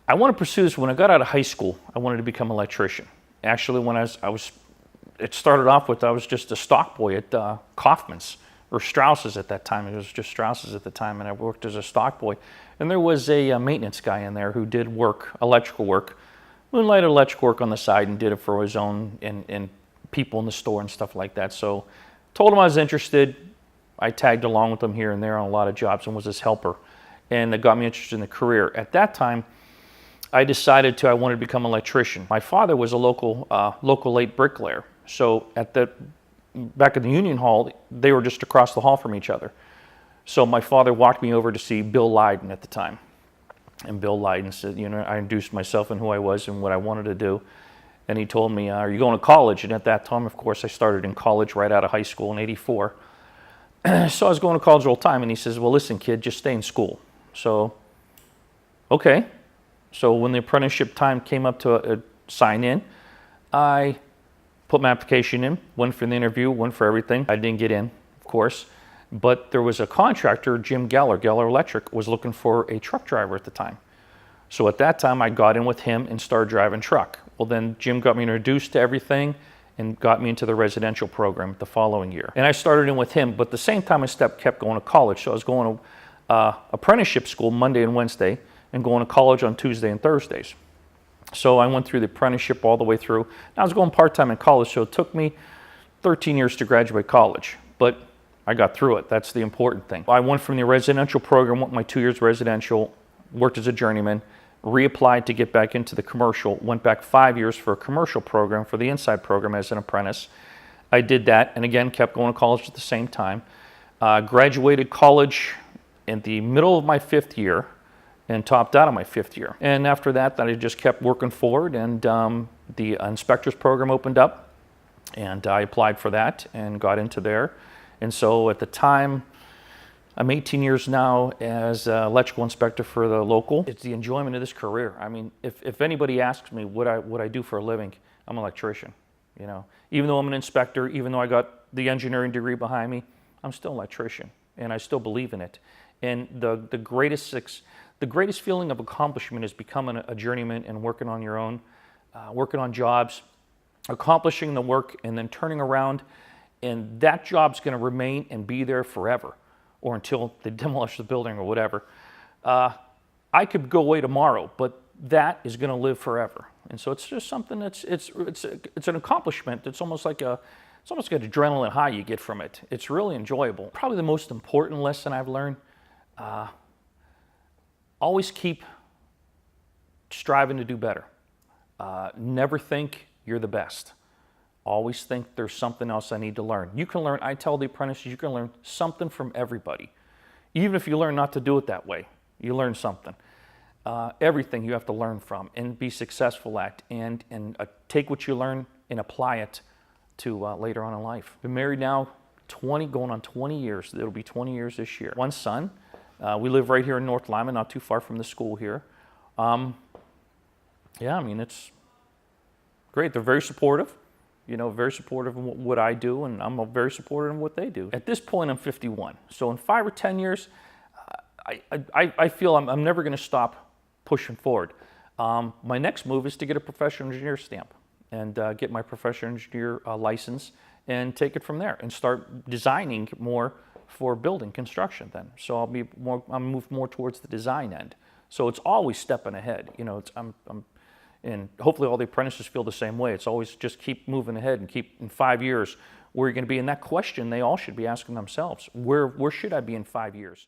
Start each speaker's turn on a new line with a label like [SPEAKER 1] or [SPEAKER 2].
[SPEAKER 1] I want to pursue this. When I got out of high school, I wanted to become an electrician. Actually, when it started off with, I was just a stock boy at Kaufman's, or Strauss's at that time. It was just Strauss's at the time, and I worked as a stock boy. And there was a maintenance guy in there who did work, electrical work, moonlighted electrical work on the side, and did it for his own and people in the store and stuff like that. So told him I was interested. I tagged along with him here and there on a lot of jobs and was his helper. And it got me interested in the career. At that time, I decided I wanted to become an electrician. My father was a local late bricklayer. So back in the Union Hall, they were just across the hall from each other. So my father walked me over to see Bill Lydon at the time. And Bill Lydon said, I introduced myself and who I was and what I wanted to do. And he told me, are you going to college? And at that time, of course, I started in college right out of high school in '84. So I was going to college all the time. And he says, well, listen, kid, just stay in school. So, okay. So when the apprenticeship time came up to sign in, I put my application in, went for the interview, went for everything. I didn't get in, of course. But there was a contractor, Jim Geller Electric, was looking for a truck driver at the time. So at that time, I got in with him and started driving truck. Well, then Jim got me introduced to everything and got me into the residential program the following year. And I started in with him, but at the same time, I kept going to college. So I was going to apprenticeship school Monday and Wednesday and going to college on Tuesday and Thursdays. So I went through the apprenticeship all the way through. And I was going part-time in college, so it took me 13 years to graduate college. But I got through it. That's the important thing. I went from the residential program, went my 2 years residential, worked as a journeyman, reapplied to get back into the commercial, went back 5 years for a commercial program, for the inside program as an apprentice. I did that, and again, kept going to college at the same time. Graduated college in the middle of my 5th year and topped out of my 5th year. And after that, I just kept working forward, and the inspector's program opened up, and I applied for that and got into there. And so at the time, I'm 18 years now as an electrical inspector for the local. It's the enjoyment of this career. I mean, if anybody asks me what I do for a living, I'm an electrician. Even though I'm an inspector, even though I got the engineering degree behind me, I'm still an electrician, and I still believe in it. And the greatest feeling of accomplishment is becoming a journeyman and working on your own, working on jobs, accomplishing the work, and then turning around, and that job's going to remain and be there forever, or until they demolish the building or whatever. I could go away tomorrow, but that is going to live forever. And so it's just something it's an accomplishment. It's almost like an adrenaline high you get from it. It's really enjoyable. Probably the most important lesson I've learned, always keep striving to do better. Never think you're the best. Always think there's something else I need to learn. You can learn, I tell the apprentices, you can learn something from everybody. Even if you learn not to do it that way, you learn something. Everything you have to learn from and be successful at, and take what you learn and apply it to later on in life. Been married now going on 20 years. It'll be 20 years this year. One son. We live right here in North Lima, not too far from the school here. Yeah, I mean, it's great. They're very supportive. Very supportive of what I do, and I'm very supportive of what they do. At this point, I'm 51. So in 5 or 10 years, I feel I'm never going to stop pushing forward. My next move is to get a professional engineer stamp and get my professional engineer license and take it from there and start designing more for building construction then. So I'll move more towards the design end. So it's always stepping ahead. And hopefully all the apprentices feel the same way. It's always just keep moving ahead and keep in 5 years where you're going to be. And that question they all should be asking themselves, where should I be in 5 years?